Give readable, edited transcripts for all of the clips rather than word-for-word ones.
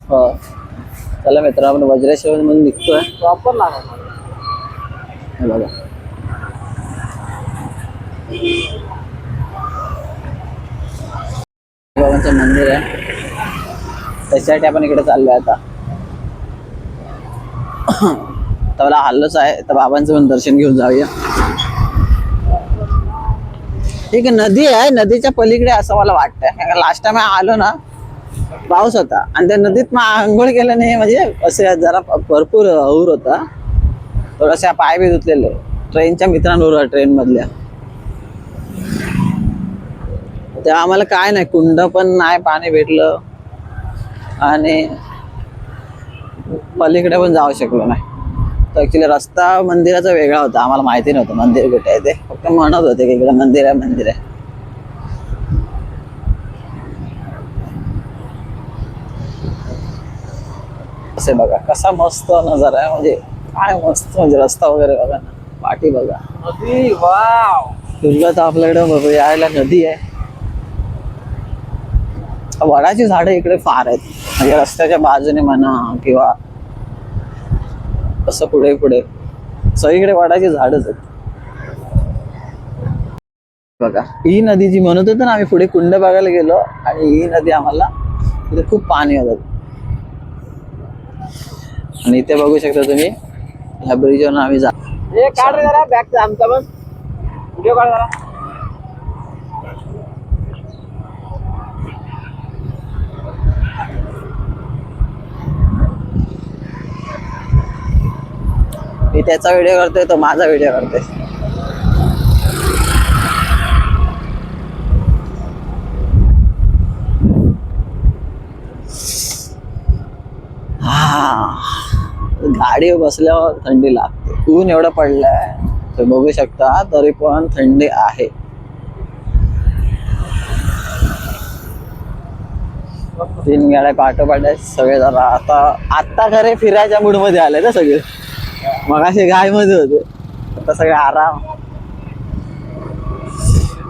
हो. चला मित्र, आपण वज्रेश्वर म्हणून निघतोय. प्रॉपर लागला. हे बघा, बाबांचं मंदिर आहे, त्याच्यासाठी आपण इकडे चाललोय आता. तर मला हल्लोच आहे, तर बाबांचं पण दर्शन घेऊन जाऊया. ठीक आहे, नदी आहे, नदीच्या पलीकडे असं मला वाटतंय. लास्ट टाइम आलो ना, पाऊस होता आणि त्या नदीत मग आंघोळ केलं नाही, म्हणजे असे जरा भरपूर ऊर होता, थोडासा पाय बी धुतलेले ट्रेनच्या मित्रांबरोबर, ट्रेन मधल्या. तेव्हा आम्हाला काय नाही, कुंड पण नाही पाणी भेटलं आणि पलीकडे पण जाऊ शकलो नाही. तर ऍक्च्युली रस्ता मंदिराचा वेगळा होता, आम्हाला माहिती नव्हतं मंदिर कुठे आहे ते. फक्त म्हणत होते की इकडे मंदिर आहे, मंदिर आहे. असे बघा कसा मस्त नजारा आहे, म्हणजे काय मस्त, म्हणजे रस्ता वगैरे बघा ना, पाठी बघा नदी. वाव. तुला तर आपल्याकडे यायला नदी आहे. वडाची झाडं इकडे फार आहेत, म्हणजे रस्त्याच्या बाजूने म्हणा किंवा असं पुढे पुढे सगळीकडे वडाची झाडच आहेत. बघा ही नदी जी म्हणत होतं ना, आम्ही पुढे कुंड बघायला गेलो आणि ही नदी आम्हाला इथे खूप पाणी होतं. आणि इथे बघू शकता तुम्ही, ह्या ब्रिजवरून आम्ही जा. हे काढ रे जरा बॅगचा आमचा पण व्हिडिओ काढ जरा. मी त्याचा व्हिडिओ करतोय, तो माझा व्हिडिओ करतोय. गाडीवर बसल्यावर थंडी लागते, ऊन एवढं पडलंय तर बघू शकता, तरी पण थंडी आहे. तीन गाड्या पाठोपाठ आहेत सगळे. जरा आता खरे फिरायच्या मूड मध्ये आले ना सगळे. मगाशी गाय मध्ये होते, आता सगळे आराम,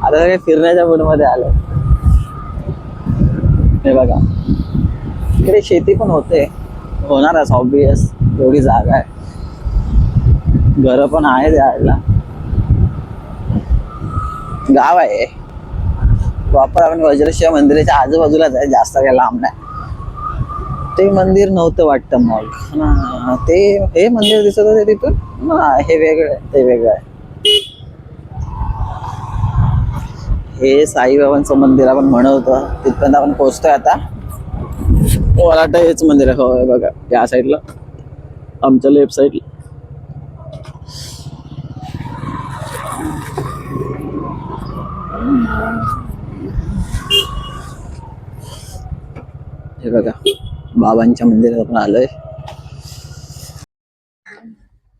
आता सगळे फिरण्याच्या मूड मध्ये आले. हे बघा, इकडे शेती पण होते, होणारच ऑब्वियस, एवढी जागा आहे, घर पण आहे द्यायला. गाव आहे प्रॉपर. आपण वज्रेश्वर मंदिराच्या आजूबाजूलाच आहे, जास्त काही लांब नाही. ते मंदिर नव्हतं वाटतं मग ना, ते हे मंदिर दिसत होते तिथून ना, हे वेगळं ते वेगळं आहे. हे साईबाबांचं मंदिर आपण म्हणतो, तिथपर्यंत आपण पोहोचतोय आता. मला वाटतं हेच मंदिर आहे. हो बघा, या साईडला, आमच्या लेफ्ट साईडला. हे बघा, बाबांच्या मंदिरात आपण आलोय.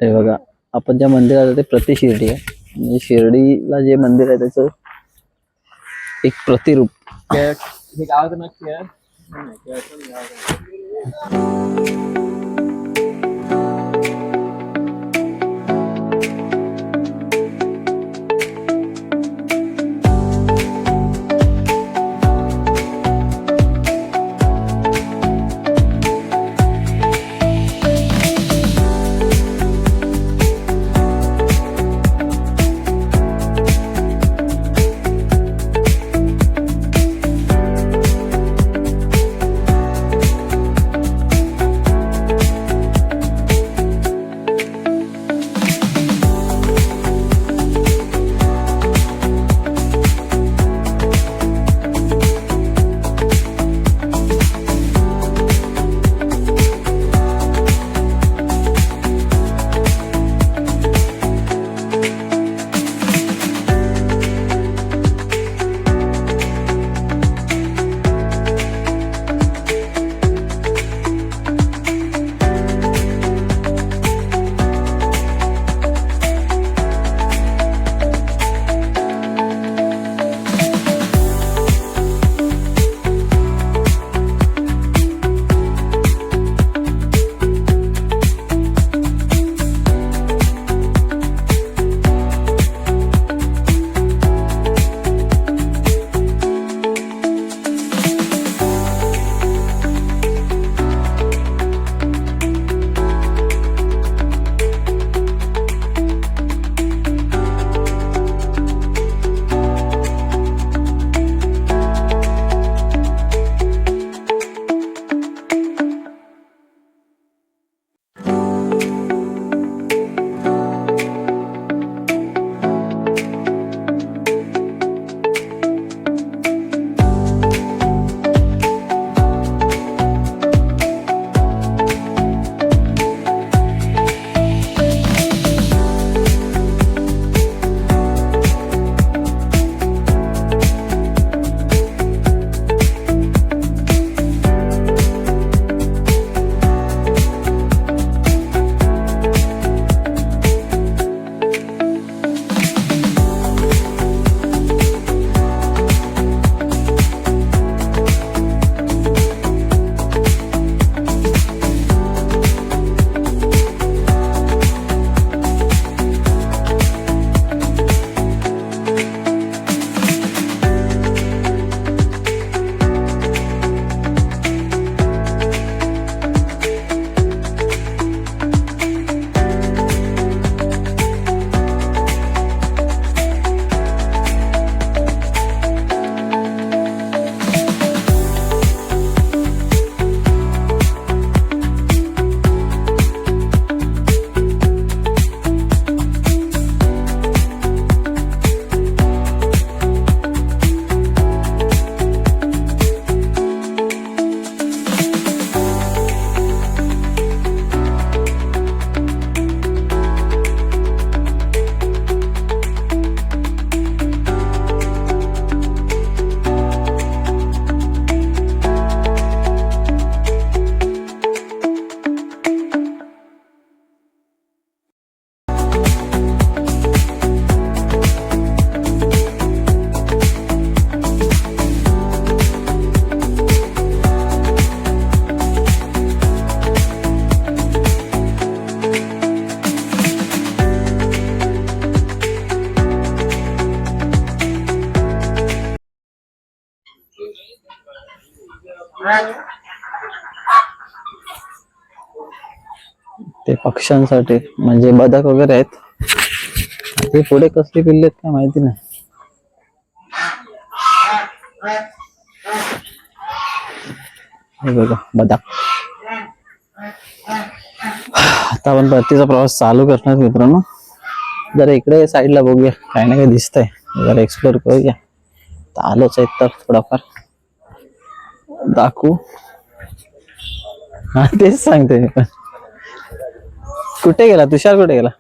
हे बघा, आपण ज्या मंदिरात ते प्रति शिर्डी आहे, म्हणजे शिर्डीला जे मंदिर आहे त्याचं एक प्रतिरूप. हे गावाचं नक्की आहे. ते पक्ष्यांसाठी म्हणजे बदक वगैरे आहेत. ते पुढे कसली पिल्ले आहेत काय माहिती नाही. हे बघा बदक. आता आपण परतीचा प्रवास चालू करणार मित्रांनो. जरा इकडे साईडला बघूया काही ना काही दिसतंय, जरा एक्सप्लोर करूया. तर आलोच आहेत तर थोडाफार दाखवू. हा तेच सांगते मी पण. कुठे गेला तुषार, कुठे गेला?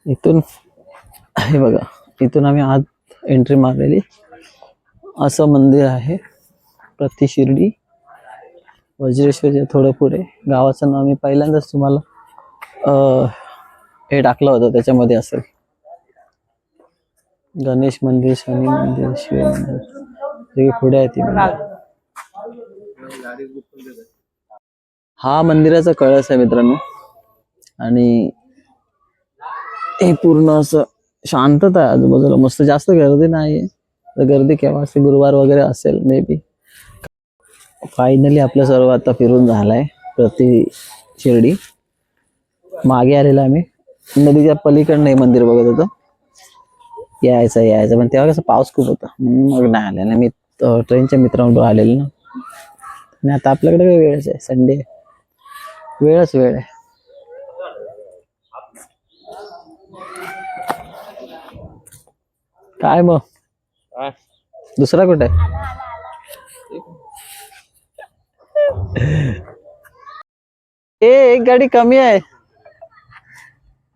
इथून हे बघा, इथून आम्ही आत एंट्री मारलेली. असं मंदिर आहे प्रति शिर्डी वज्रेश्वरच्या थोडं पुढे. गावाचं नाव मी पहिल्यांदाच तुम्हाला हे टाकलं होतं, त्याच्यामध्ये असेल. गणेश मंदिर, शनी मंदिर, शिव मंदिर सगळी पुढे आहे ती मंदिर. हा मंदिराचा कळस आहे मित्रांनो. आणि हे पूर्ण असं शांतता आहे आजूबाजूला, मस्त. जास्त गर्दी नाहीये. तर गर्दी केव्हा असते, गुरुवार वगैरे असेल मे बी. फायनली आपलं सर्व आता फिरून झालंय प्रति शिर्डी. मागे आलेला आम्ही नदीच्या पलीकडनं हे मंदिर बघत होतो. यायचं पण तेव्हा कसं पाऊस खूप होता म्हणून मग नाही आले. मी ट्रेनच्या मित्रांबरोबर आलेलो ना. आणि आता आपल्याकडे वेळच आहे, संडे वेळ आहे. काय मग दुसरा कुठे आहे? एक गाडी कमी आहे.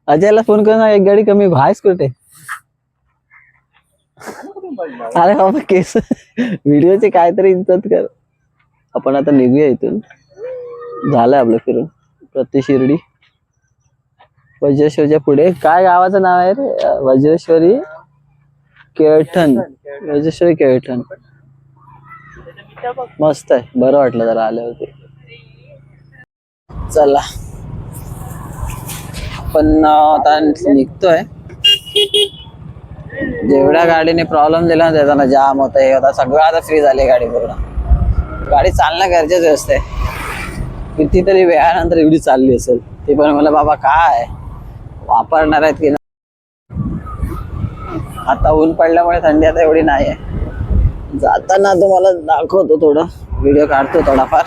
अजयला फोन कर ना, एक गाडी कमी. आहेस कुठे? अरे बाबा केस व्हिडिओचे काहीतरी इज्जत कर. आपण आता निघूया इथून. झालंय आपलं फिरून प्रति शिर्डी. वज्रेश्वरच्या पुढे काय गावाचं नाव आहे रे? वज्रेश्वरी केळठण. वज्रेश्वरी केळठण मस्त आहे. बरं वाटलं जरा आले होते. चला आपण आता निघतोय. जेवढ्या गाडीने प्रॉब्लेम दिला ना त्याचा, जाम होत हे होता, सगळं आता फ्री झाली गाडी पूर्ण. गाडी चालणं गरजेचं असते. कितीतरी वेळानंतर एवढी चालली असेल ती पण. मला बाबा काय वापरणार आहेत की नाही. आता ऊन पडल्यामुळे थंडी आता एवढी नाही आहे. जाताना तुम्हाला दाखवतो, थोडं व्हिडिओ काढतो थोडाफार.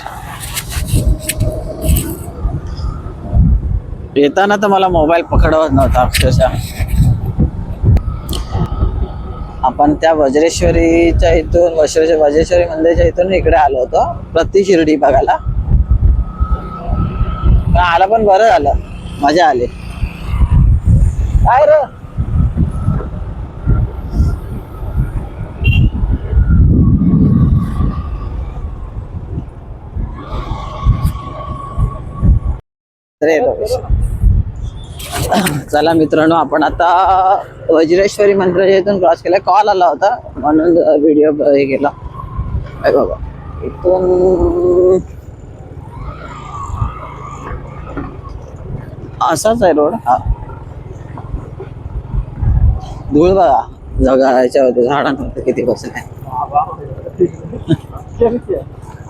येताना तर मला मोबाईल पकडवत नव्हता अक्षरशः. आपण त्या वज्रेश्वरीच्या इथून वज्रेश्वरी मंदिराच्या इथून इकडे आलो होतो प्रति शिर्डी बघायला. आला पण बरं झालं, मजा आली. काय रे चला मित्रांनो, आपण आता वज्रेश्वरी मंदिराच्या इथून क्रॉस केला. कॉल आला होता म्हणून व्हिडिओ हे केला. बघा इथून असाच आहे रोड. हा धूळ बघा जगाच्या होते, झाडांवरती किती बसले.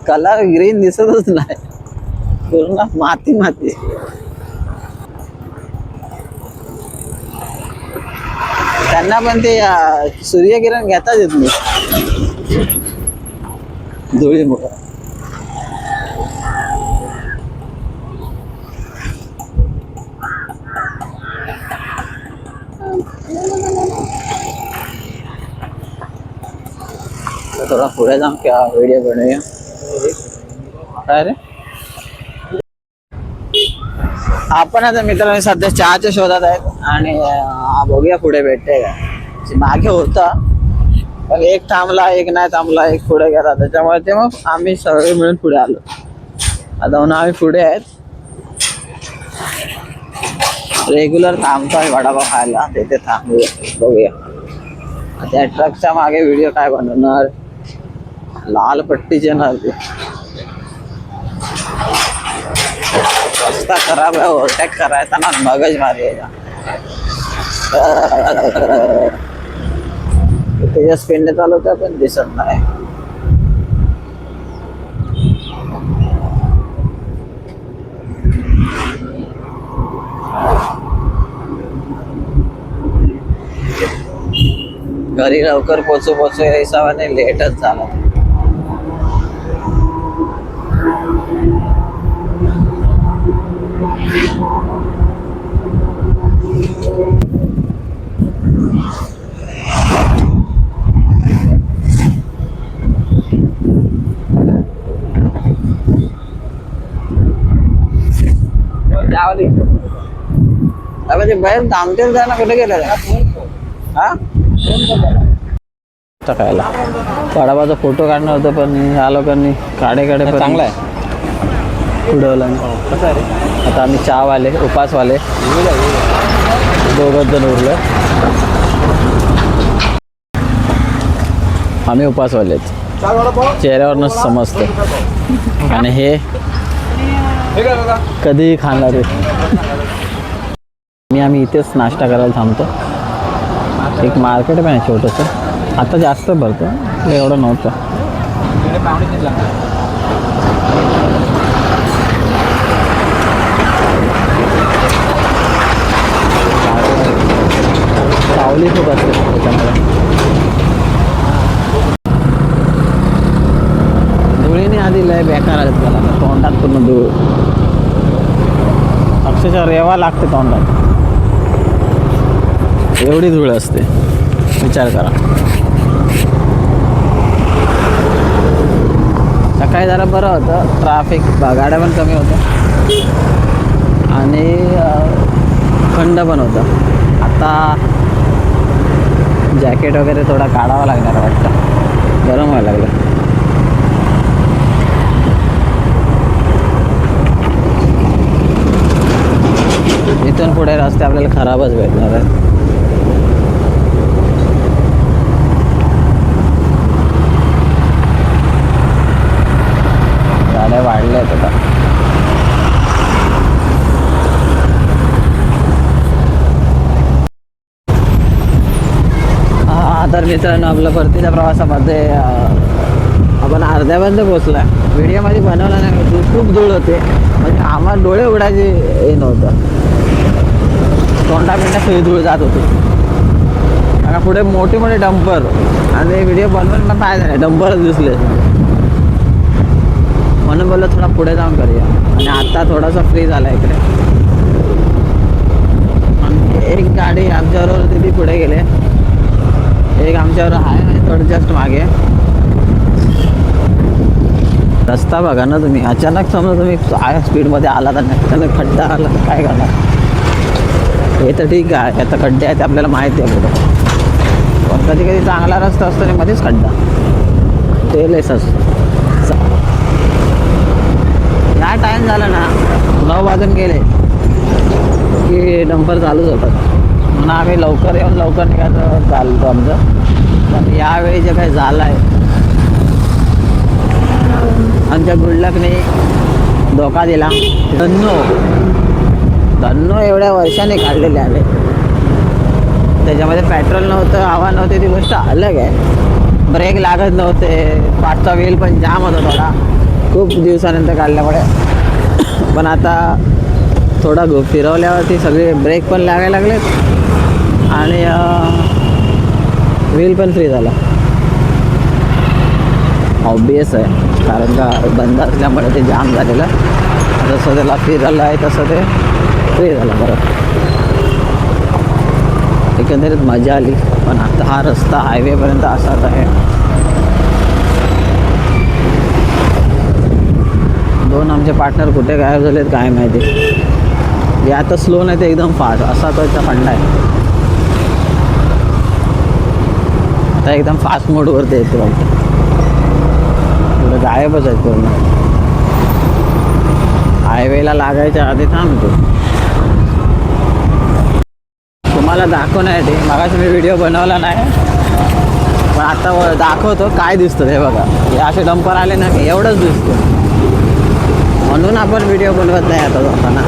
कलर ग्रीन दिसतच नाही, पूर्ण माती माती. त्यांना पण ते सूर्यकिरण घेताच येत नाही. धुळीमुळं. थोडा पुढे जाऊन क्या व्हिडिओ बनवूया. काय रे, आपण आता मित्रांनी सध्या चहाच्या शोधात आहेत आणि बघूया पुढे भेटते का. मागे होता पण एक थांबला, एक नाही थांबला, एक पुढे गेला, त्याच्यामुळे ते मग आम्ही सगळे मिळून पुढे आलो. आता म्हणून आम्ही पुढे आहेत. रेग्युलर थांबतो आम्ही वडापाव खायला, तिथे थांबूया, बघूया. त्या ट्रकच्या मागे व्हिडिओ काय बनवणार, लाल पट्टीचे ना ते रस्ता खराब आहे, ओव्हरटेक करायचा ना मगज मारी. त्याच्या स्पीडने चालवतं पण दिसत नाही. घरी लवकर पोचू या हिशोबाने लेटच झाला. ते बाहेर थांबतील जायला कुठे गेलं हा टाकायला. वडापावचा फोटो काढणं होतं पण ह्या लोकांनी काढे पण चांगला आहे उडवलं. कसं आहे रे, आता आम्ही चहावाले उपासवाले दोघंच जण उरलं. आम्ही उपासवालेच, चेहऱ्यावरनं समजतं. आणि हे कधीही खाणार आहे. आम्ही इथेच नाश्ता करायला थांबतो. एक मार्केट पण आहे छोटंसं, आता जास्त भरतं, एवढं नव्हतं. सावली खूप असते त्याच्यामुळे. धुळीने आधी लय बेकार आहेत मला, तोंडात पूर्ण धूळ, अक्षरशः रेवा लागते तोंडात, एवढी धूळ असते. विचार करा. सकाळी जरा बरं होतं, ट्रॅफिक गाड्या पण कमी होत्या आणि थंड पण होतं. आता जॅकेट वगैरे थोडा काढावा लागणार वाटतं, गरम व्हायला लागलं. इथून पुढे रस्ते आपल्याला खराबच भेटणार आहेत. गाड्या वाढल्या आहेत आता. तर मित्रांनो, आपल्या परतीच्या प्रवासामध्ये आपण अर्ध्यापर्यंत पोचला. व्हिडिओमध्ये बनवला नाही, खूप धूळ होते, म्हणजे आम्हाला डोळे उघडायचे हे नव्हतं, तोंडा पिंडा सगळी धूळ जात होती. कारण पुढे मोठे मोठे डंपर आणि व्हिडिओ बनवून पण पाहिजे नाही, डंपरच दिसले. म्हणून बोललं थोडा पुढे जाऊन करूया. आणि आता थोडासा फ्री झाला इकडे. एक गाडी आमच्याबरोबर तिथे पुढे गेले, एक आमच्यावर आहे थोडं जस्ट मागे. रस्ता बघा ना तुम्ही, अचानक समजा तुम्ही स्पीडमध्ये आला तर अचानक खड्डा आला तर काय करणार. हे तर ठीक आहे, आता खड्डे आहेत आपल्याला माहिती आहे पुढं, पण कधी कधी चांगला रस्ता असतो आणि मध्येच खड्डा, ते लेस असतो. या टाईम झाला ना, 9 वाजून गेले की डंपर चालूच होतात. म्हणून आम्ही लवकर येऊन लवकर निघायचं चालतो आमचं. पण यावेळी जे काही झालं आहे, आमच्या गुडलकने धोका दिला. धन्नो एवढ्या वर्षाने काढलेले आले, त्याच्यामध्ये पेट्रोल नव्हतं, हवा नव्हती, ती गोष्ट अलग आहे. ब्रेक लागत नव्हते, पाठचा व्हील पण जाम होता थोडा, खूप दिवसानंतर काढल्यामुळे. पण आता थोडा फिरवल्यावरती सगळे ब्रेक पण लागायला लागलेत आणि व्हील पण फ्री झाला. ऑब्वियस आहे, कारण का बंद असल्यामुळे ते जाम झालेलं. जसं त्याला फिरायला आहे तसं ते फ्री झालं बरं. एकंदरीत मजा आली. पण आता हा रस्ता हायवेपर्यंत असाच आहे. 2 आमचे पार्टनर कुठे गायब झालेत काय माहिती. हे आता स्लो नाही ते एकदम फास्ट असा त्याचा फंडा आहे. आता एकदम फास्ट मोडवरती येते वाटतं. पुढे गायबच आहेत पूर्ण. हायवेला लागायच्या आधी थांबतो. तुम्हाला दाखवण्यासाठी मगाशी मी व्हिडिओ बनवला नाही, पण आता दाखवतो काय दिसतं. हे बघा, हे असे डंपर आले ना की एवढंच दिसतं. म्हणून आपण व्हिडिओ बनवत नाही आता जाताना.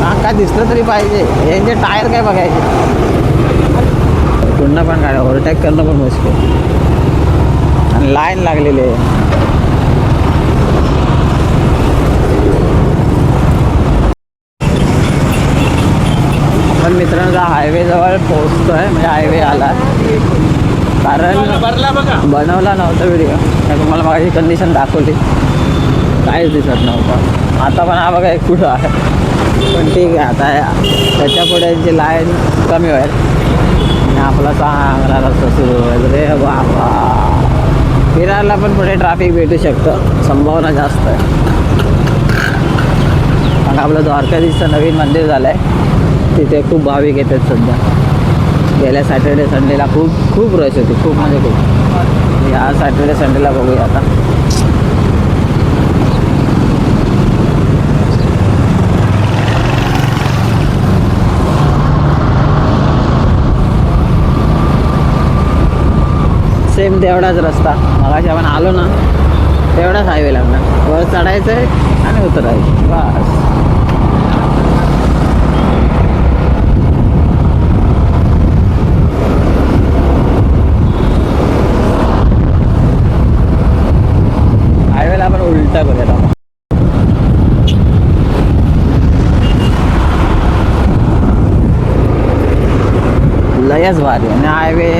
हा काय दिसलं तरी पाहिजे. यांचे टायर काय बघायचे. पुन्हा पण गाड्या ओव्हरटेक करणं पण मुश्किल. आणि लाईन लागलेली आहे. पण मित्रांनो हायवेजवळ पोहोचतो आहे, म्हणजे हायवे आला. कारण बनवला नव्हता व्हिडिओ, तुम्हाला माझी कंडिशन दाखवली, काहीच दिसत नव्हतं. आता पण हा बघा एक कुठं आहे. पण ठीक आहे, आता त्याच्या पुढे जी लाईन कमी होईल आणि आपला चांगला रस्ता सुरू होईल. रे बाबा, फिरायला पण पुढे ट्रॅफिक भेटू शकतं, संभावना जास्त आहे. मग आपलं द्वारकाधीशचं नवीन मंदिर झालं आहे, तिथे खूप भाविक येतात सध्या. गेल्या सॅटर्डे संडेला खूप रश होती, खूप म्हणजे खूप. या सॅटर्डे संडेला बघूया आता. सेम तेवढाच रस्ता मगाशी आपण आलो ना, तेवढाच हायवे लागणार. वर चढायचं आहे आणि उतरायचं बस. हायवेला आपण उलटा करूयात आपण. लयच भारी. आणि हायवे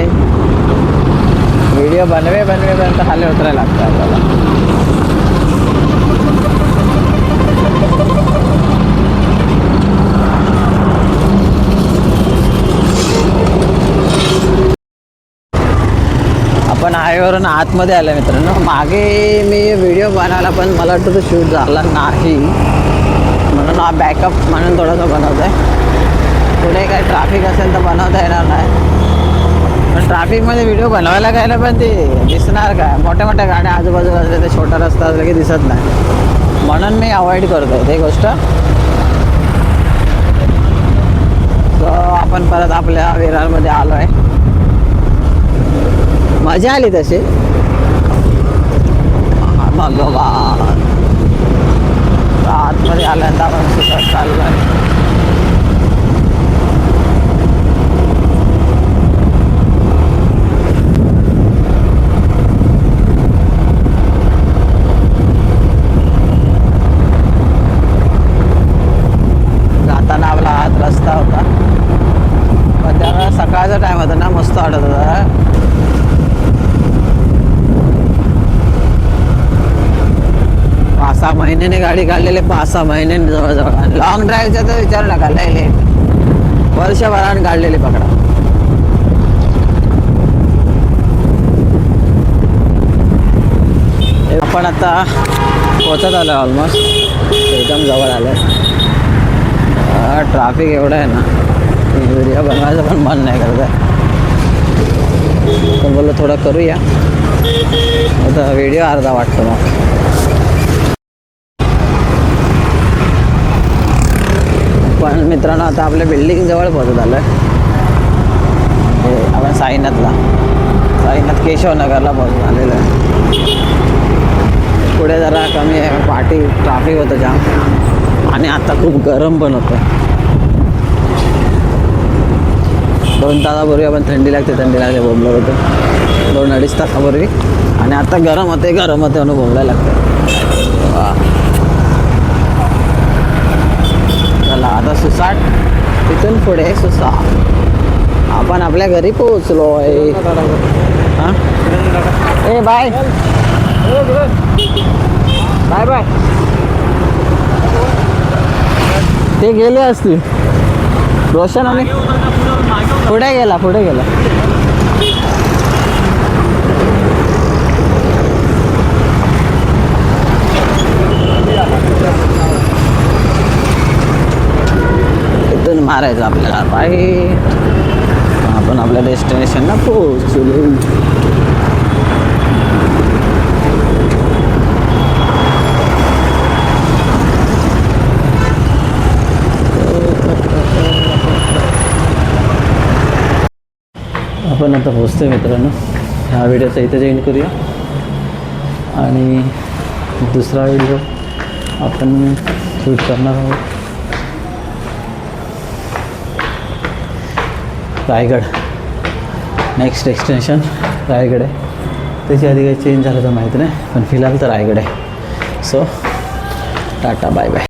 व्हिडिओ बनवेपर्यंत खाली उतरायला लागतं आपल्याला. आपण हायवेवरून आतमध्ये आलं मित्रांनो. मागे मी व्हिडिओ बनवला पण मला वाटतं तो शूट झाला नाही, म्हणून हा बॅकअप म्हणून थोडंसं बनवतो आहे. पुढे काही ट्रॅफिक असेल तर बनवता येणार नाही. पण ट्रॅफिकमध्ये व्हिडिओ बनवायला गायला पण ते दिसणार काय. मोठ्या मोठ्या गाड्या आजूबाजूला असल्या तर छोटा रस्ता असला की दिसत नाही, म्हणून मी अवॉइड करतो आहे ते गोष्ट. सो आपण परत आपल्या विरारमध्ये आलो आहे. मजा आली तशी. भगवान, आतमध्ये आल्यानंतर आपण सुद्धा चाललो आहे. जाताना आपला हात रस्ता होता, पण त्याला सकाळचा टाइम होता ना, मस्त वाटत होता. 5-6 महिन्याने गाडी काढलेले, 5-6 महिन्याने जवळजवळ. लॉंग ड्राईव्हचा तर विचार नका, लय लेट, वर्षभराने काढलेले पकडा. आपण आता पोचत आलो ऑलमोस्ट, एकदम जवळ आलं. ट्रॅफिक एवढं आहे ना, व्हिडिओ बनवायचं पण मन नाही करत आहे. पण बोललो थोडं करूया, आता व्हिडिओ अर्धा वाटतो मग. पण मित्रांनो आता आपल्या बिल्डिंग जवळ पोहोचत आलं आहे. आपण साईनाथ केशवनगरला पोहोचून आलेलं आहे. पुढे जरा कमी आहे, पाठी ट्रॅफिक होतं जाम, आणि आता खूप गरम पण होतं. 2 तासापूर्वी आपण थंडी लागते बोंबलं होतं, 2-2.5 तासापूर्वी. आणि आता गरम होते म्हणून बोंबलायला लागतं. चला आता सुसाट, तिथून पुढे आपण आपल्या घरी पोहोचलो आहे. हां, ए बाय. Bye bye. ते गेले असतील रोशन आणि पुढे गेला इथून मारायचं आपल्याला राईट. आपण आपल्या डेस्टिनेशनला पोहोचलो. आपण आता पोहोचतोय मित्रांनो. हा व्हिडिओचा इथे एंड करूया आणि दुसरा व्हिडिओ आपण शूट करणार आहोत रायगड. नेक्स्ट एक्सटेन्शन रायगड आहे. त्याची आधी काही चेंज झालं तर माहीत नाही, पण फिलहाल तर रायगड आहे. So tata bye bye.